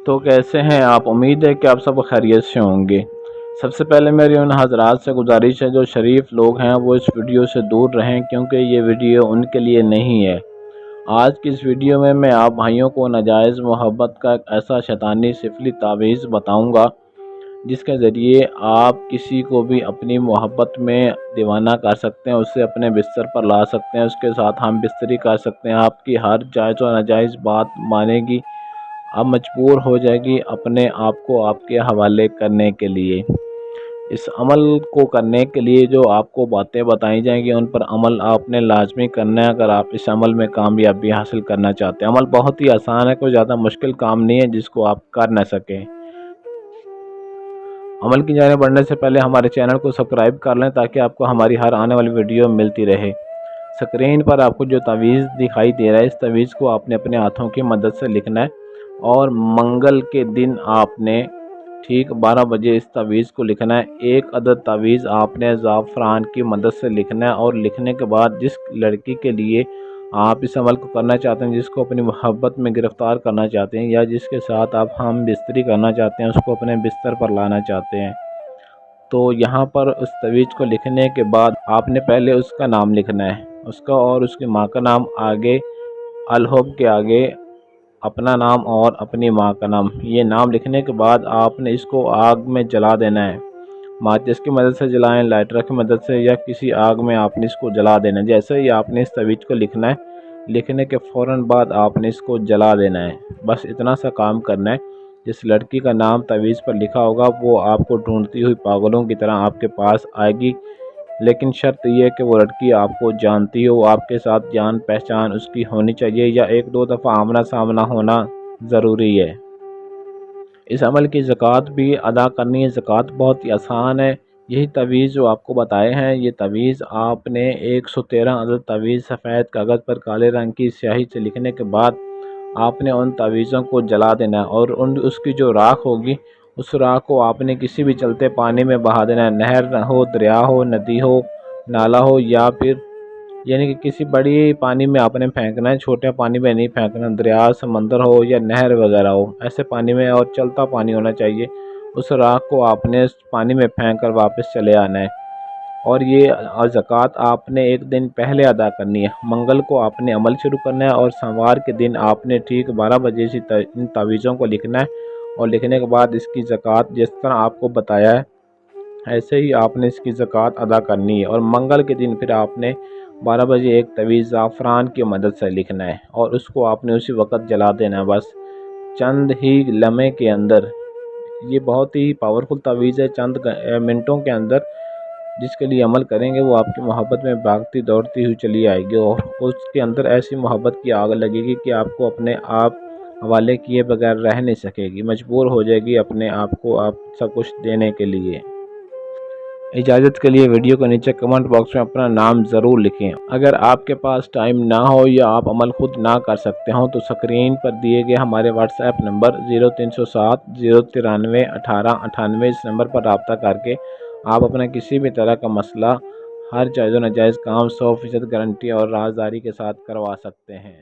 تو کیسے ہیں آپ؟ امید ہے کہ آپ سب خیریت سے ہوں گے۔ سب سے پہلے میری ان حضرات سے گزارش ہے جو شریف لوگ ہیں وہ اس ویڈیو سے دور رہیں، کیونکہ یہ ویڈیو ان کے لیے نہیں ہے۔ آج کی اس ویڈیو میں آپ بھائیوں کو ناجائز محبت کا ایک ایسا شیطانی سفلی تعویذ بتاؤں گا جس کے ذریعے آپ کسی کو بھی اپنی محبت میں دیوانہ کر سکتے ہیں، اسے اپنے بستر پر لا سکتے ہیں، اس کے ساتھ ہم بستری کر سکتے ہیں، آپ کی ہر جائز و ناجائز بات مانے گی، اب مجبور ہو جائے گی اپنے آپ کو آپ کے حوالے کرنے کے لیے۔ اس عمل کو کرنے کے لیے جو آپ کو باتیں بتائی جائیں گی ان پر عمل آپ نے لازمی کرنا ہے اگر آپ اس عمل میں کامیابی حاصل کرنا چاہتے ہیں۔ عمل بہت ہی آسان ہے، کوئی زیادہ مشکل کام نہیں ہے جس کو آپ کر نہ سکیں۔ عمل کی جانب بڑھنے سے پہلے ہمارے چینل کو سبسکرائب کر لیں تاکہ آپ کو ہماری ہر آنے والی ویڈیو ملتی رہے۔ سکرین پر آپ کو جو تعویذ دکھائی دے رہا ہے اس تعویذ کو آپ نے اپنے ہاتھوں کی مدد سے لکھنا ہے، اور منگل کے دن آپ نے ٹھیک 12 بجے اس تعویذ کو لکھنا ہے۔ ایک عدد تعویذ آپ نے زعفران کی مدد سے لکھنا ہے، اور لکھنے کے بعد جس لڑکی کے لیے آپ اس عمل کو کرنا چاہتے ہیں، جس کو اپنی محبت میں گرفتار کرنا چاہتے ہیں یا جس کے ساتھ آپ ہم بستری کرنا چاہتے ہیں، اس کو اپنے بستر پر لانا چاہتے ہیں، تو یہاں پر اس تعویذ کو لکھنے کے بعد آپ نے پہلے اس کا نام لکھنا ہے، اس کا اور اس کی ماں کا نام، آگے الحب کے آگے اپنا نام اور اپنی ماں کا نام۔ یہ نام لکھنے کے بعد آپ نے اس کو آگ میں جلا دینا ہے، ماچس کی مدد سے جلائیں، لائٹر کی مدد سے، یا کسی آگ میں آپ نے اس کو جلا دینا ہے۔ جیسے ہی آپ نے اس تعویذ کو لکھنا ہے، لکھنے کے فوراً بعد آپ نے اس کو جلا دینا ہے۔ بس اتنا سا کام کرنا ہے۔ جس لڑکی کا نام تعویذ پر لکھا ہوگا وہ آپ کو ڈھونڈتی ہوئی پاگلوں کی طرح آپ کے پاس آئے گی، لیکن شرط یہ ہے کہ وہ لڑکی آپ کو جانتی ہو، آپ کے ساتھ جان پہچان اس کی ہونی چاہیے، یا 1-2 دفعہ آمنا سامنا ہونا ضروری ہے۔ اس عمل کی زکوٰۃ بھی ادا کرنی ہے۔ زکوٰۃ بہت ہی آسان ہے۔ یہی تعویذ جو آپ کو بتائے ہیں، یہ تعویذ آپ نے 113 عدد تعویذ سفید کاغذ پر کالے رنگ کی سیاہی سے لکھنے کے بعد آپ نے ان تعویذوں کو جلا دینا ہے، اور اس کی جو راکھ ہوگی اس راکھ کو آپ نے کسی بھی چلتے پانی میں بہا دینا ہے۔ نہر ہو، دریا ہو، ندی ہو، نالا ہو، یا پھر یعنی کہ کسی بڑی پانی میں آپ نے پھینکنا ہے، چھوٹے پانی میں نہیں پھینکنا۔ دریا، سمندر ہو یا نہر وغیرہ ہو، ایسے پانی میں، اور چلتا پانی ہونا چاہیے۔ اس راکھ کو آپ نے اس پانی میں پھینک کر واپس چلے آنا ہے، اور یہ زکوٰۃ آپ نے ایک دن پہلے ادا کرنی ہے۔ منگل کو آپ نے عمل شروع کرنا ہے، اور سوموار کے دن آپ نے ٹھیک 12 بجے سے ان تعویذوں کو لکھنا ہے، اور لکھنے کے بعد اس کی زکوٰۃ جس طرح آپ کو بتایا ہے ایسے ہی آپ نے اس کی زکوٰۃ ادا کرنی ہے۔ اور منگل کے دن پھر آپ نے 12 بجے ایک تعویذ زعفران کی مدد سے لکھنا ہے، اور اس کو آپ نے اسی وقت جلا دینا ہے، بس چند ہی لمحے کے اندر۔ یہ بہت ہی پاورفل تعویذ ہے، چند منٹوں کے اندر جس کے لیے عمل کریں گے وہ آپ کی محبت میں بھاگتی دوڑتی ہوئی چلی آئے گی، اور اس کے اندر ایسی محبت کی آگ لگے گی کہ آپ کو اپنے آپ حوالے کیے بغیر رہ نہیں سکے گی، مجبور ہو جائے گی اپنے آپ کو آپ سب کچھ دینے کے لیے۔ اجازت کے لیے ویڈیو کے نیچے کمنٹ باکس میں اپنا نام ضرور لکھیں۔ اگر آپ کے پاس ٹائم نہ ہو یا آپ عمل خود نہ کر سکتے ہوں تو سکرین پر دیے گئے ہمارے واٹس ایپ نمبر 0307 093 1898 اس نمبر پر رابطہ کر کے آپ اپنا کسی بھی طرح کا مسئلہ، ہر جائز و ناجائز کام 100% گارنٹی اور رازداری کے ساتھ کروا سکتے ہیں۔